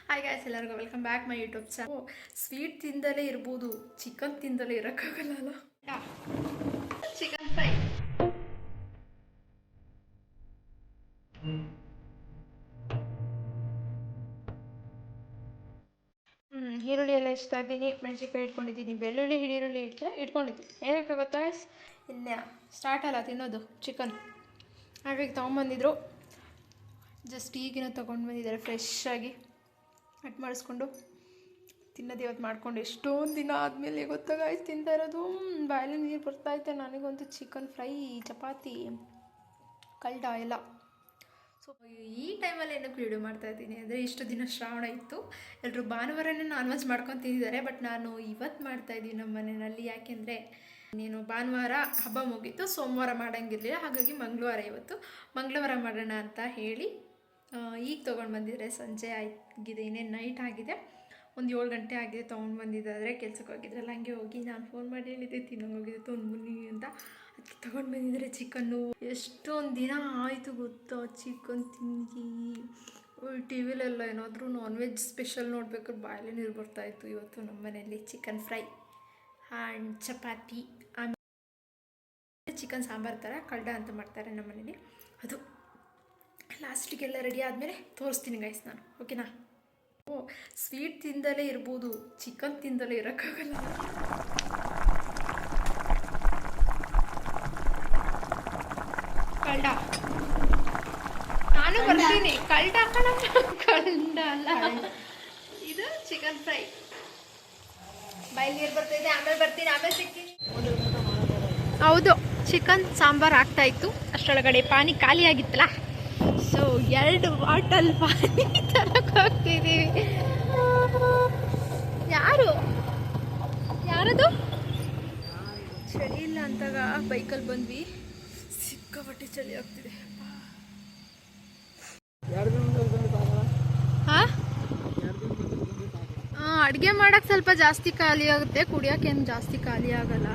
Hi guys, ಎಲ್ಲರಿಗೂ welcome back my YouTube channel. Sweet ತಿಂದಲೇ ಇರ್ಬೋದು, ಚಿಕನ್ ತಿಂದಲೇ ಇರೋಕ್ಕಾಗಲ್ಲ. ಚಿಕನ್ ಫ್ರೈ ಈರುಳ್ಳಿ ಎಲ್ಲ ಇಡ್ತಾ ಇದ್ದೀನಿ, ಮೆಣಸಿನ್ಕಾಯಿ ಇಟ್ಕೊಂಡಿದ್ದೀನಿ, ಬೆಳ್ಳುಳ್ಳಿ ಈರುಳ್ಳಿ ಇಟ್ಕೊಂಡಿದ್ದೀನಿ. ಏನಕ್ಕೆ ಗೊತ್ತಾ ಗೈಸ್, ಇಲ್ಲ ಸ್ಟಾರ್ಟ್ ಅಲ್ಲ ತಿನ್ನೋದು ಚಿಕನ್. ಹಾಗಾಗಿ ತೊಗೊಂಬಂದಿದ್ರು, ಜಸ್ಟ್ ಈಗಿನ ತೊಗೊಂಡು ಬಂದಿದ್ದಾರೆ ಫ್ರೆಶ್ ಆಗಿ. ಕಟ್ ಮಾಡಿಸ್ಕೊಂಡು ತಿನ್ನೋದು ಇವತ್ತು ಮಾಡ್ಕೊಂಡು ಎಷ್ಟೊಂದು ದಿನ ಆದಮೇಲೆ ಗೊತ್ತಾಗಾಯ್ತು ತಿಂತಾ ಇರೋದು. ಬಾಯಲ್ಲಿ ನೀರು ಬರ್ತಾಯಿತ್ತೆ ನನಗಂತೂ. ಚಿಕನ್ ಫ್ರೈ, ಚಪಾತಿ, ಕಲ್ಡ ಎಲ್ಲ. ಸೊ ಈ ಟೈಮಲ್ಲಿ ಏನಕ್ಕೆ ವಿಡಿಯೋ ಮಾಡ್ತಾಯಿದ್ದೀನಿ ಅಂದರೆ, ಇಷ್ಟು ದಿನ ಶ್ರಾವಣ ಇತ್ತು, ಎಲ್ಲರೂ ಭಾನುವಾರನೇ ನಾನ್ ವೆಜ್ ಮಾಡ್ಕೊಂಡು ತಿಂದಿದ್ದಾರೆ. ಬಟ್ ನಾನು ಇವತ್ತು ಮಾಡ್ತಾಯಿದ್ದೀನಿ ನಮ್ಮ ಮನೆಯಲ್ಲಿ. ಯಾಕೆಂದರೆ ನೀನು ಭಾನುವಾರ ಹಬ್ಬ ಮುಗೀತು, ಸೋಮವಾರ ಮಾಡೋಂಗಿರಲಿಲ್ಲ. ಹಾಗಾಗಿ ಮಂಗಳವಾರ ಮಾಡೋಣ ಅಂತ ಹೇಳಿ ಈಗ ತೊಗೊಂಡು ಬಂದಿದ್ರೆ. ಸಂಜೆ ಆಗಿದೆ, ಇನ್ನೇನು ನೈಟ್ ಆಗಿದೆ, ಒಂದು 7 ಗಂಟೆ ಆಗಿದೆ. ತೊಗೊಂಡು ಬಂದಿದ್ದಾದರೆ ಕೆಲ್ಸಕ್ಕೆ ಹೋಗಿದ್ರಲ್ಲ, ಹಂಗೆ ಹೋಗಿ ನಾನು ಫೋನ್ ಮಾಡಿ ಹೇಳಿದ್ದೆ ತಿನ್ನೋಂಗೆ ಹೋಗಿದ್ದೆ ತೊಗೊಂಡ್ಬನ್ನಿ ಅಂತ. ಅದಕ್ಕೆ ತೊಗೊಂಡು ಬಂದಿದ್ದಾರೆ ಚಿಕನ್ನು. ಎಷ್ಟೊಂದು ದಿನ ಆಯಿತು ಗೊತ್ತಾ ಚಿಕನ್ ತಿಂದು. ಟಿ ವಿಲೆಲ್ಲ ಏನಾದರೂ ನಾನ್ ವೆಜ್ ಸ್ಪೆಷಲ್ ನೋಡ್ಬೇಕಾದ್ರೆ ಬಾಯಲ್ಲಿ ನೀರು ಬರ್ತಾಯಿತ್ತು. ಇವತ್ತು ನಮ್ಮ ಮನೆಯಲ್ಲಿ ಚಿಕನ್ ಫ್ರೈ ಆ್ಯಂಡ್ ಚಪಾತಿ, ಆಮೇಲೆ ಚಿಕನ್ ಸಾಂಬಾರು ಥರ ಕಲ್ಡ ಅಂತ ಮಾಡ್ತಾರೆ ನಮ್ಮ ಮನೇಲಿ. ಅದು ಲಾಸ್ಟಿಗೆಲ್ಲ ರೆಡಿ ಆದಮೇಲೆ ತೋರಿಸ್ತೀನಿ ಗೈಸ್ ನಾನು, ಓಕೆನಾ? ಸ್ವೀಟ್ ತಿಂದಲೇ ಇರ್ಬೋದು, ಚಿಕನ್ ತಿಂದಲೇ ಇರೋಕ್ಕಾಗಲ್ಲ. ಕಲ್ಡ ನಾನು ಬರ್ತೀನಿ. ಕಲ್ಡ ಕಲ್ಡ ಅಲ್ಲ, ಇದು ಚಿಕನ್ ಫ್ರೈ. ಬಾಯಲ್ಲಿ ನೀರು ಬರ್ತಾಯಿದೆ, ಆಮೇಲೆ ಬರ್ತೀನಿ, ಆಮೇಲೆ ಸಿಗ್ತೀನಿ. ಹೌದು, ಚಿಕನ್ ಸಾಂಬಾರು ಆಗ್ತಾಯಿತ್ತು ಅಷ್ಟರೊಳಗಡೆ ಪಾನಿ ಖಾಲಿ ಆಗಿತ್ತಲ್ಲ. ಸೊ 2 ಬಾಟಲ್ ಪಾನಿ ತರಕ್ಕೆ ಹೋಗ್ತಿದ್ದೀವಿ. ಯಾರದು ಚಳಿ ಇಲ್ಲ ಅಂತಾಗ ಬೈಕಲ್ಲಿ ಬಂದ್ವಿ. ಸಿಕ್ಕಾಪಟ್ಟೆ ಚಳಿ ಆಗ್ತಿದೆ. ಅಡುಗೆ ಮಾಡೋಕ್ಕೆ ಸ್ವಲ್ಪ ಜಾಸ್ತಿ ಖಾಲಿ ಆಗುತ್ತೆ, ಕುಡಿಯೋಕ್ಕೇನು ಜಾಸ್ತಿ ಖಾಲಿ ಆಗಲ್ಲ.